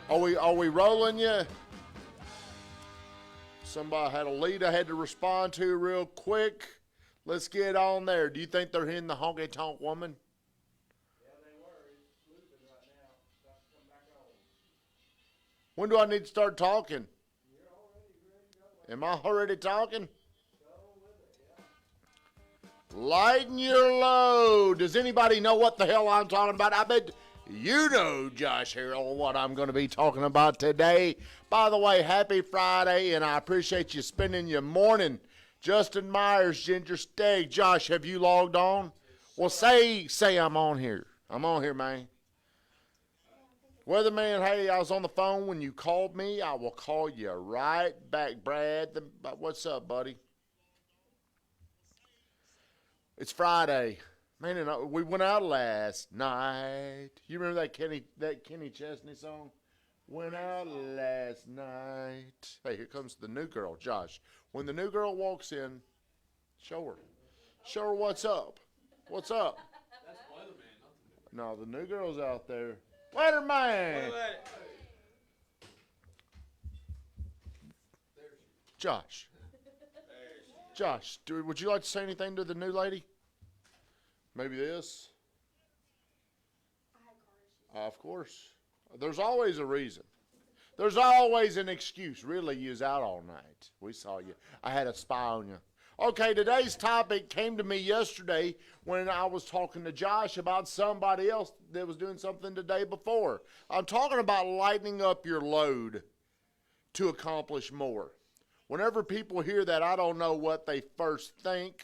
Are we rolling you? Somebody had a lead I had to respond to real quick. Let's get on there. Do you think they're hitting the honky tonk woman? Yeah, they were. It's looping right now. It's about to come back on. When do I need to start talking? You're already ready to go. Am I already talking? Go with it, yeah. Lighten your load. Does anybody know what the hell I'm talking about? I bet you know, Josh Harrell, what I'm going to be talking about today. By the way, happy Friday, and I appreciate you spending your morning. Justin Myers, Ginger Steak. Josh, have you logged on? Well, say I'm on here. I'm on here, man. Weatherman, hey, I was on the phone when you called me. I will call you right back, Brad. What's up, buddy? It's Friday. Man, and we went out last night. You remember that Kenny Chesney song? Went out last night. Hey, here comes the new girl, Josh. When the new girl walks in, show her. Show her what's up. What's up? That's Weatherman, not the No, the new girl's out there. Weatherman! Josh. Josh, would you like to say anything to the new lady? Maybe this? Of course. There's always a reason. There's always an excuse. Really, you was out all night. We saw you. I had a spy on you. Okay, today's topic came to me yesterday when I was talking to Josh about somebody else that was doing something the day before. I'm talking about lightening up your load to accomplish more. Whenever people hear that, I don't know what they first think.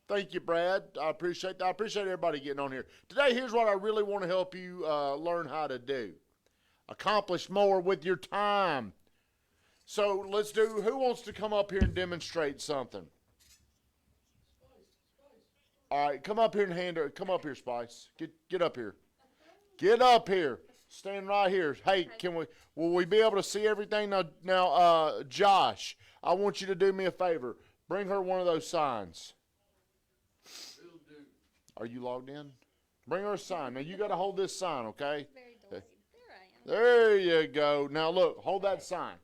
Thank you, Brad. I appreciate that. I appreciate everybody getting on here. Today, here's what I really want to help you learn how to do. Accomplish more with your time. So let's do, who wants to come up here and demonstrate something? All right, come up here and come up here, Spice. Get up here. Get up here. Stand right here. Hey, will we be able to see everything? Now, Josh, I want you to do me a favor. Bring her one of those signs. Are you logged in? Bring her a sign. Now, you got to hold this sign, okay? Very delayed. There I am. There you go. Now, look, hold that sign.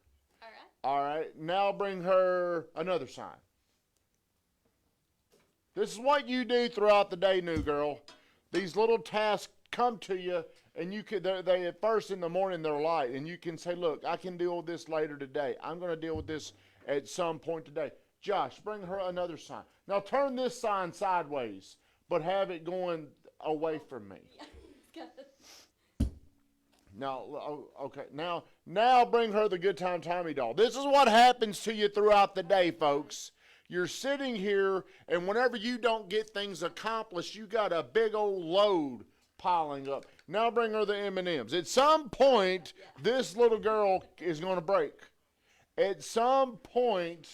All right. All right. Now, bring her another sign. This is what you do throughout the day, new girl. These little tasks come to you, and they at first in the morning, they're light, and you can say, look, I can deal with this later today. I'm going to deal with this at some point today. Josh, bring her another sign. Now, turn this sign sideways, but have it going away from me. Yeah, good. Now, okay. Now bring her the GoodTimeTommy doll. This is what happens to you throughout the day, folks. You're sitting here, and whenever you don't get things accomplished, you got a big old load piling up. Now bring her the M&Ms. At some point, this little girl is going to break. At some point,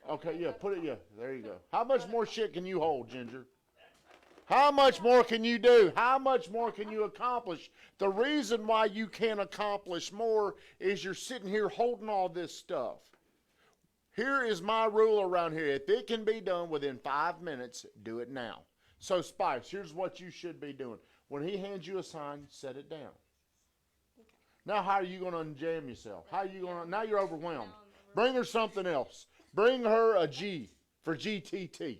okay, yeah, put it, yeah, there you go. How much more shit can you hold, Ginger? How much more can you do? How much more can you accomplish? The reason why you can't accomplish more is you're sitting here holding all this stuff. Here is my rule around here. If it can be done within 5 minutes, do it now. So, Spice, here's what you should be doing. When he hands you a sign, set it down. Okay. Now, how are you going to unjam yourself? How are you going to, now you're overwhelmed. Bring her something else. Bring her a G for GTT.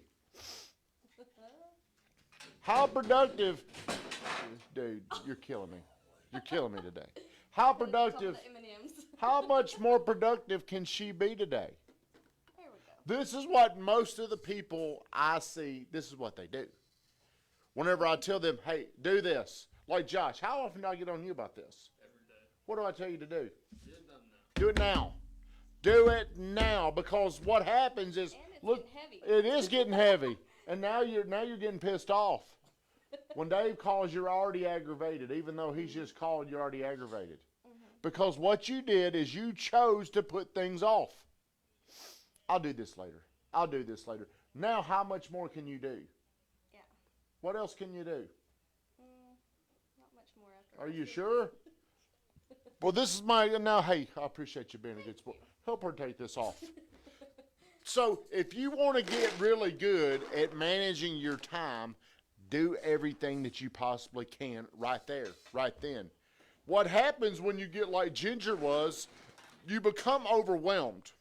How productive, dude, you're killing me. You're killing me today. How productive, how much more productive can she be today? There we go. This is what most of the people I see, this is what they do. Whenever I tell them, hey, do this. Like Josh, how often do I get on you about this? Every day. What do I tell you to do? Get it done now. Do it now. Do it now, because what happens is, And it's look, getting heavy. it is getting heavy, and now you're getting pissed off. When Dave calls, you're already aggravated. Even though he's just called, you're already aggravated. Because what you did is you chose to put things off. I'll do this later. I'll do this later. Now, how much more can you do? Yeah. What else can you do? Not much more after. Are you sure? Well, this is now, hey, I appreciate you being a good sport. Help her take this off. So, if you want to get really good at managing your time, do everything that you possibly can right there, right then. What happens when you get like Ginger was, you become overwhelmed.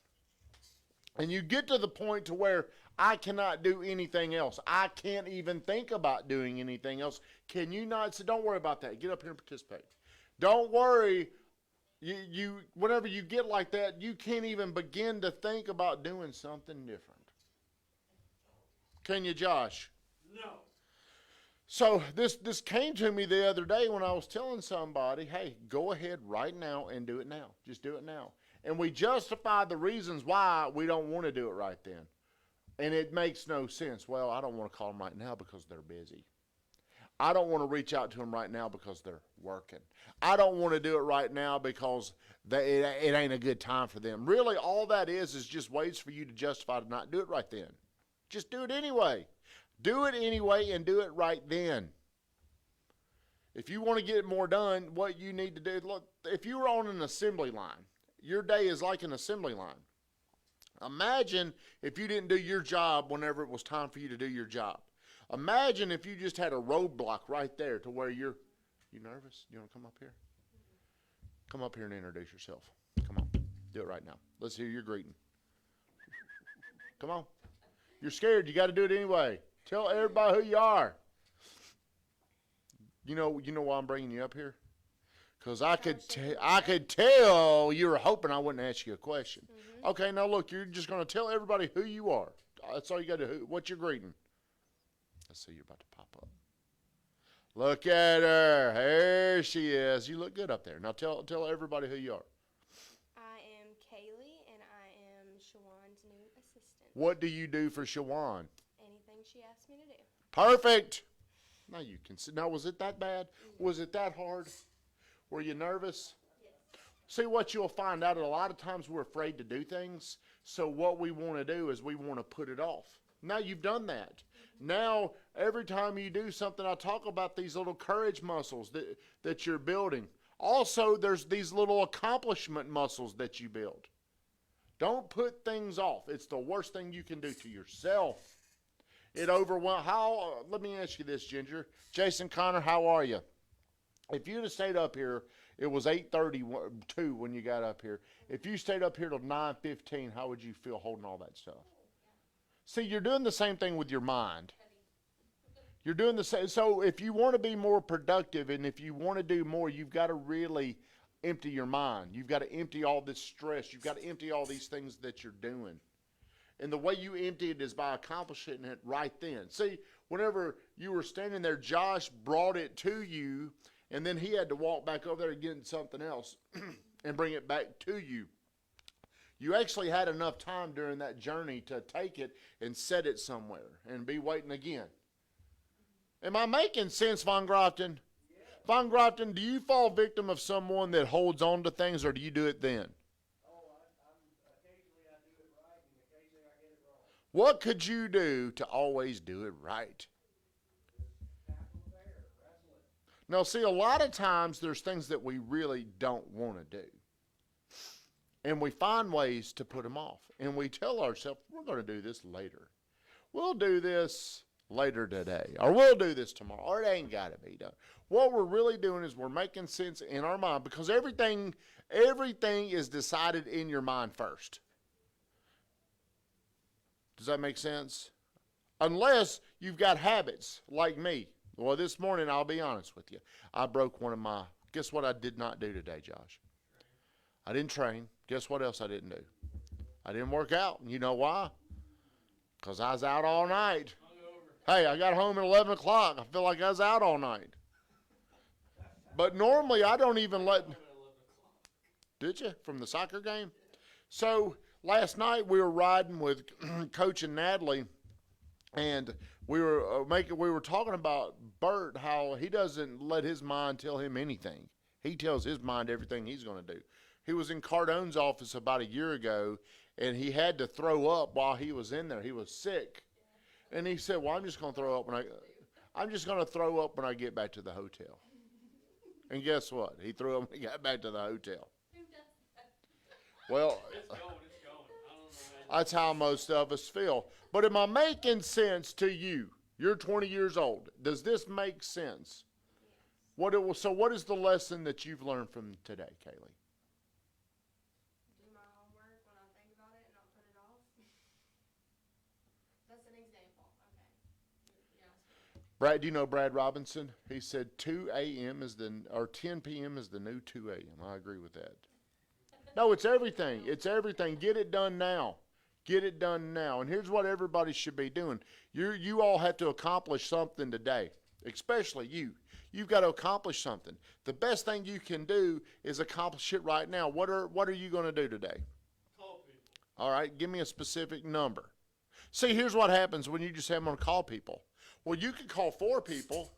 And you get to the point to where I cannot do anything else. I can't even think about doing anything else. Can you not? So don't worry about that. Get up here and participate. Don't worry. You whenever you get like that, you can't even begin to think about doing something different. Can you, Josh? No. So this came to me the other day when I was telling somebody, hey, go ahead right now and do it now. Just do it now. And we justify the reasons why we don't want to do it right then. And it makes no sense. Well, I don't want to call them right now because they're busy. I don't want to reach out to them right now because they're working. I don't want to do it right now because it ain't a good time for them. Really, all that is just ways for you to justify to not do it right then. Just do it anyway. Do it anyway and do it right then. If you want to get more done, what you need to do, look, if you were on an assembly line, your day is like an assembly line. Imagine if you didn't do your job whenever it was time for you to do your job. Imagine if you just had a roadblock right there to where you nervous? You want to come up here? Come up here and introduce yourself. Come on. Do it right now. Let's hear your greeting. Come on. You're scared. You got to do it anyway. Tell everybody who you are. You know why I'm bringing you up here? Because I could tell you were hoping I wouldn't ask you a question. Mm-hmm. Okay, now look, you're just going to tell everybody who you are. That's all you got to do. What's your greeting? Let's see, you're about to pop up. Look at her. There she is. You look good up there. Now tell everybody who you are. I am Kaylee, and I am Shawan's new assistant. What do you do for Shawan? Anything she asks me to do. Perfect. Now you can see. Now, was it that bad? Was it that hard? Were you nervous? Yes. See, what you'll find out, a lot of times we're afraid to do things. So what we want to do is we want to put it off. Now you've done that. Mm-hmm. Now, every time you do something, I talk about these little courage muscles that you're building. Also, there's these little accomplishment muscles that you build. Don't put things off. It's the worst thing you can do to yourself. It overwhelms. Let me ask you this, Ginger. Jason Connor, how are you? If you'd have stayed up here, it was 8:32 when you got up here. If you stayed up here till 9:15, how would you feel holding all that stuff? See, you're doing the same thing with your mind. You're doing the same. So if you want to be more productive and if you want to do more, you've got to really empty your mind. You've got to empty all this stress. You've got to empty all these things that you're doing. And the way you empty it is by accomplishing it right then. See, whenever you were standing there, Josh brought it to you, and then he had to walk back over there and get something else and bring it back to you. You actually had enough time during that journey to take it and set it somewhere and be waiting again. Am I making sense, Von Grafton? Yeah. Von Grafton, do you fall victim of someone that holds on to things, or do you do it then? Occasionally I do it right, and occasionally I get it wrong. What could you do to always do it right? Tackle fair, wrestling. Now, see, a lot of times there's things that we really don't want to do. And we find ways to put them off. And we tell ourselves, we're going to do this later. We'll do this later today. Or we'll do this tomorrow. Or it ain't got to be done. What we're really doing is we're making sense in our mind. Because everything is decided in your mind first. Does that make sense? Unless you've got habits like me. Well, this morning, I'll be honest with you. I broke one of my, guess what I did not do today, Josh? I didn't train. Guess what else I didn't do? I didn't work out. And you know why? Because I was out all night. Hey, I got home at 11 o'clock. I feel like I was out all night. But normally, I don't even let... Did you? From the soccer game? So, last night, we were riding with Coach and Natalie, and we were talking about Bert, how he doesn't let his mind tell him anything. He tells his mind everything he's going to do. He was in Cardone's office about a year ago, and he had to throw up while he was in there. He was sick. And he said, well, I'm just going to throw up when I get back to the hotel. And guess what? He threw up when he got back to the hotel. Well, It's going. I don't know. that's how most of us feel. But am I making sense to you? You're 20 years old. Does this make sense? So what is the lesson that you've learned from today, Kaylee? Do my homework when I think about it and not put it off. That's an example. Okay. Yeah. Brad, do you know Brad Robinson? He said 2 a.m. is 10 p.m. is the new 2 a.m. I agree with that. No, it's everything. It's everything. Get it done now. Get it done now. And here's what everybody should be doing. You all have to accomplish something today, especially you. You've got to accomplish something. The best thing you can do is accomplish it right now. What are you going to do today? Call people. All right, give me a specific number. See, here's what happens when you just have them to call people. Well, you could call 4 people,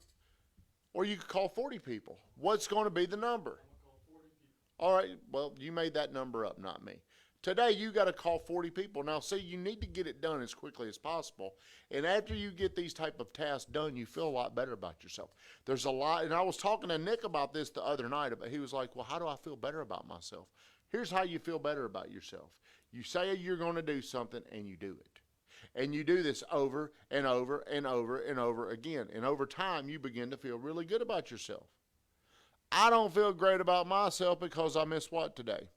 or you could call 40 people. What's going to be the number? I'm gonna call 40 people. All right, well, you made that number up, not me. Today, you got to call 40 people. Now, see, you need to get it done as quickly as possible. And after you get these type of tasks done, you feel a lot better about yourself. There's a lot, and I was talking to Nick about this the other night. He was like, well, how do I feel better about myself? Here's how you feel better about yourself. You say you're going to do something, and you do it. And you do this over and over and over and over again. And over time, you begin to feel really good about yourself. I don't feel great about myself because I missed what today?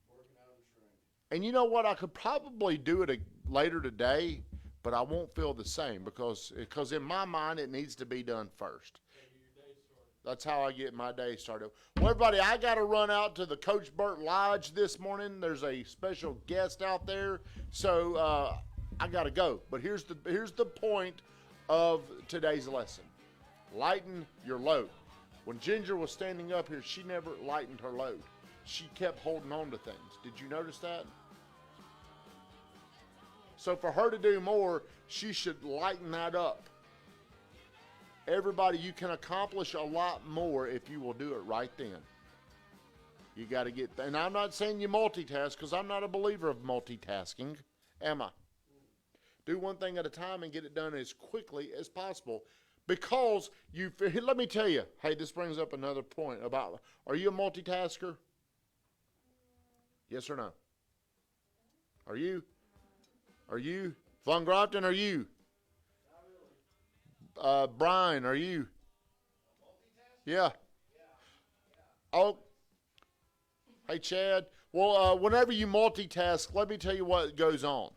Working out and training. And you know what? I could probably do it later today, but I won't feel the same because in my mind, it needs to be done first. Get your day started. That's how I get my day started. Well, everybody, I got to run out to the Coach Burt Lodge this morning. There's a special guest out there, so I got to go. But here's the point of today's lesson. Lighten your load. When Ginger was standing up here, she never lightened her load. She kept holding on to things. Did you notice that? So for her to do more, she should lighten that up. Everybody, you can accomplish a lot more if you will do it right then. You got to get, and I'm not saying you multitask because I'm not a believer of multitasking, am I? Do one thing at a time and get it done as quickly as possible. Because let me tell you, hey, this brings up another point about, are you a multitasker? Yes or no? Are you? Are you? Von Grafton, are you? Not really. Brian, are you? Yeah. Oh. Hey, Chad. Well, whenever you multitask, let me tell you what goes on.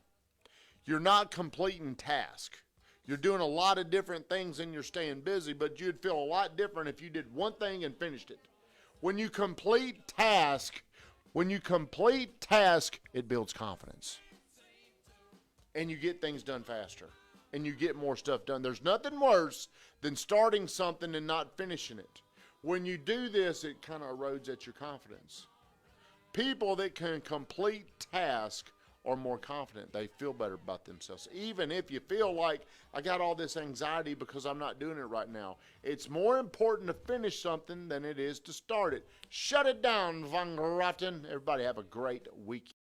You're not completing tasks. You're doing a lot of different things and you're staying busy, but you'd feel a lot different if you did one thing and finished it. When you complete task, it builds confidence. And you get things done faster. And you get more stuff done. There's nothing worse than starting something and not finishing it. When you do this, it kind of erodes at your confidence. People that can complete tasks are more confident. They feel better about themselves. Even if you feel like, I got all this anxiety because I'm not doing it right now. It's more important to finish something than it is to start it. Shut it down, Von Grafton. Everybody have a great weekend.